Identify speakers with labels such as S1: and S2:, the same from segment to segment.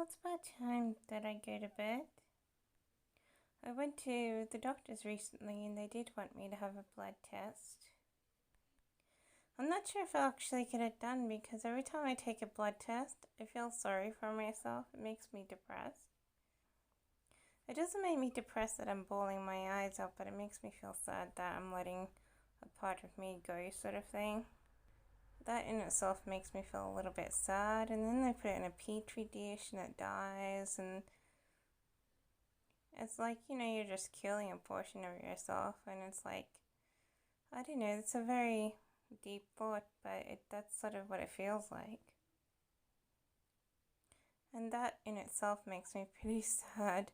S1: it's about time that I go to bed. I went to the doctor's recently and they did want me to have a blood test. I'm not sure if I'll actually get it done because every time I take a blood test, I feel sorry for myself. It makes me depressed. It doesn't make me depressed that I'm bawling my eyes out, but it makes me feel sad that I'm letting a part of me go, sort of thing. That in itself makes me feel a little bit sad, and then they put it in a petri dish and it dies, and it's like, you're just killing a portion of yourself, and it's like, I don't know, it's a very deep thought, but that's sort of what it feels like. And that in itself makes me pretty sad,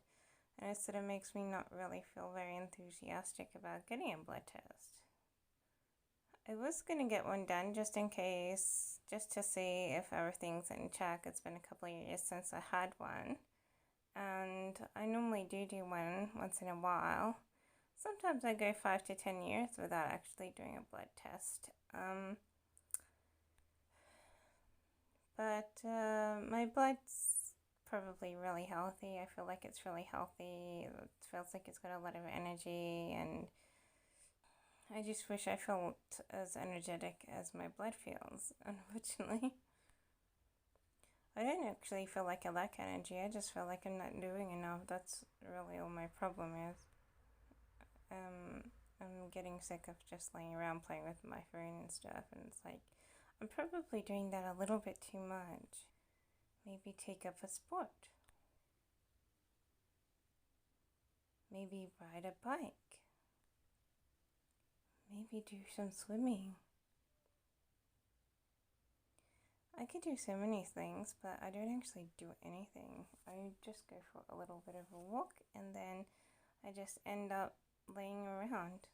S1: and it sort of makes me not really feel very enthusiastic about getting a blood test. I was going to get one done just in case, just to see if everything's in check. It's been a couple of years since I had one, and I normally do one once in a while. Sometimes I go 5 to 10 years without actually doing a blood test. But my blood's probably really healthy. I feel like it's really healthy. It feels like it's got a lot of energy, and I just wish I felt as energetic as my blood feels, unfortunately. I don't actually feel like I lack energy, I just feel like I'm not doing enough. That's really all my problem is. I'm getting sick of just laying around playing with my phone and stuff, and it's like, I'm probably doing that a little bit too much. Maybe take up a sport. Maybe ride a bike. Maybe do some swimming. I could do so many things, but I don't actually do anything. I just go for a little bit of a walk, and then I just end up laying around.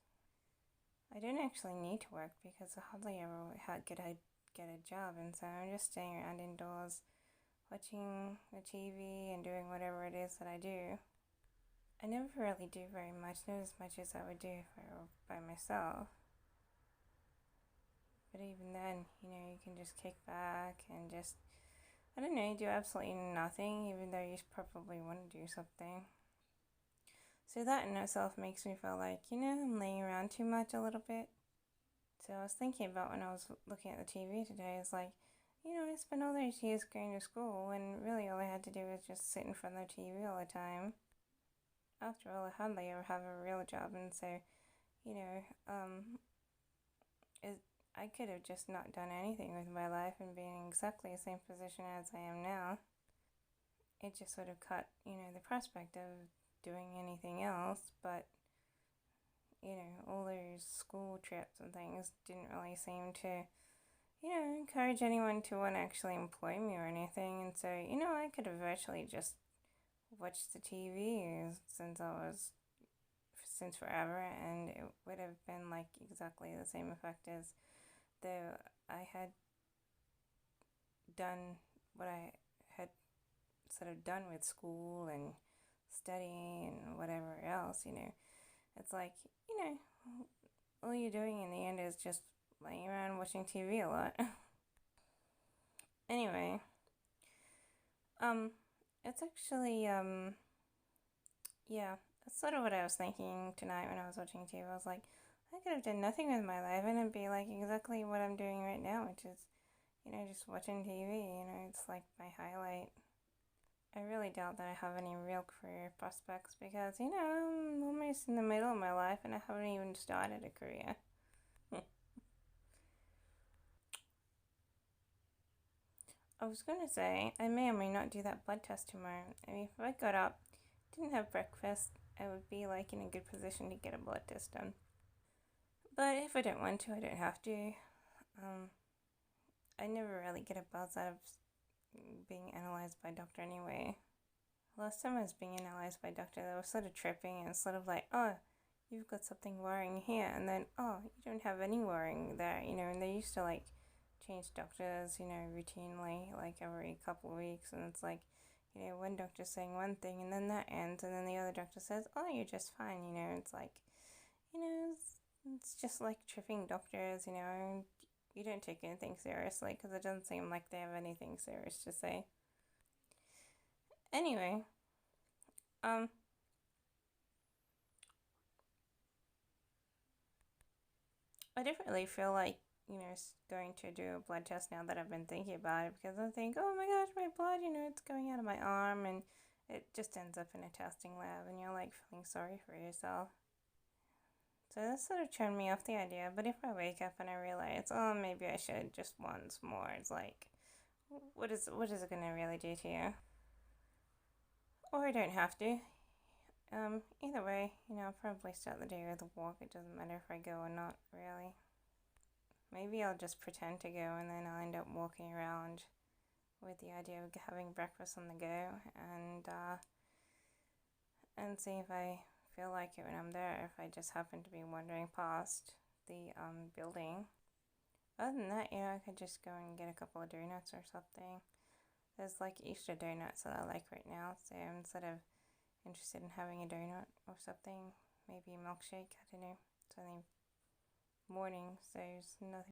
S1: I don't actually need to work because I hardly ever get a job, and so I'm just staying around indoors, watching the TV and doing whatever it is that I do. I never really do very much, not as much as I would do if I were by myself. But even then, you can just kick back and just, I don't know, do absolutely nothing, even though you probably want to do something. So that in itself makes me feel like, I'm laying around too much a little bit. So I was thinking about when I was looking at the TV today, it's like, I spent all those years going to school, and really all I had to do was just sit in front of the TV all the time. After all, I hardly ever have a real job, and so, I could have just not done anything with my life and been in exactly the same position as I am now. It just sort of cut, the prospect of doing anything else, but, all those school trips and things didn't really seem to, encourage anyone to want to actually employ me or anything, and so, I could have actually just watched the TV since forever, and it would have been like exactly the same effect as though I had done what I had sort of done with school and studying and whatever else. It's like, all you're doing in the end is just laying around watching TV a lot. Anyway, it's actually, yeah, that's sort of what I was thinking tonight when I was watching TV. I was like, I could have done nothing with my life and it'd be like exactly what I'm doing right now, which is, just watching TV. It's like my highlight. I really doubt that I have any real career prospects because, I'm almost in the middle of my life and I haven't even started a career. I was going to say, I may or may not do that blood test tomorrow. I mean, if I got up, didn't have breakfast, I would be like in a good position to get a blood test done. But if I don't want to, I don't have to. I never really get a buzz out of being analyzed by a doctor anyway. Last time I was being analyzed by a doctor, they were sort of tripping and sort of like, oh, you've got something worrying here, and then, oh, you don't have any worrying there, and they used to like change doctors, routinely, like every couple of weeks, and it's like, one doctor saying one thing, and then that ends, and then the other doctor says, oh, you're just fine, it's like, it's just like tripping doctors, you don't take anything seriously, because it doesn't seem like they have anything serious to say. Anyway, I didn't really feel like, going to do a blood test now that I've been thinking about it, because I think, oh my gosh, my blood, it's going out of my arm, and it just ends up in a testing lab, and you're like feeling sorry for yourself. So that sort of turned me off the idea. But if I wake up and I realize, oh, maybe I should just once more, it's like, what is it gonna really do to you? Or I don't have to. Either way, I'll probably start the day with a walk. It doesn't matter if I go or not, really. Maybe I'll just pretend to go, and then I'll end up walking around with the idea of having breakfast on the go, and see if I feel like it when I'm there. If I just happen to be wandering past the building. Other than that, I could just go and get a couple of donuts or something. There's like Easter donuts that I like right now, so I'm sort of interested in having a donut or something. Maybe a milkshake, I don't know. It's only morning, so there's nothing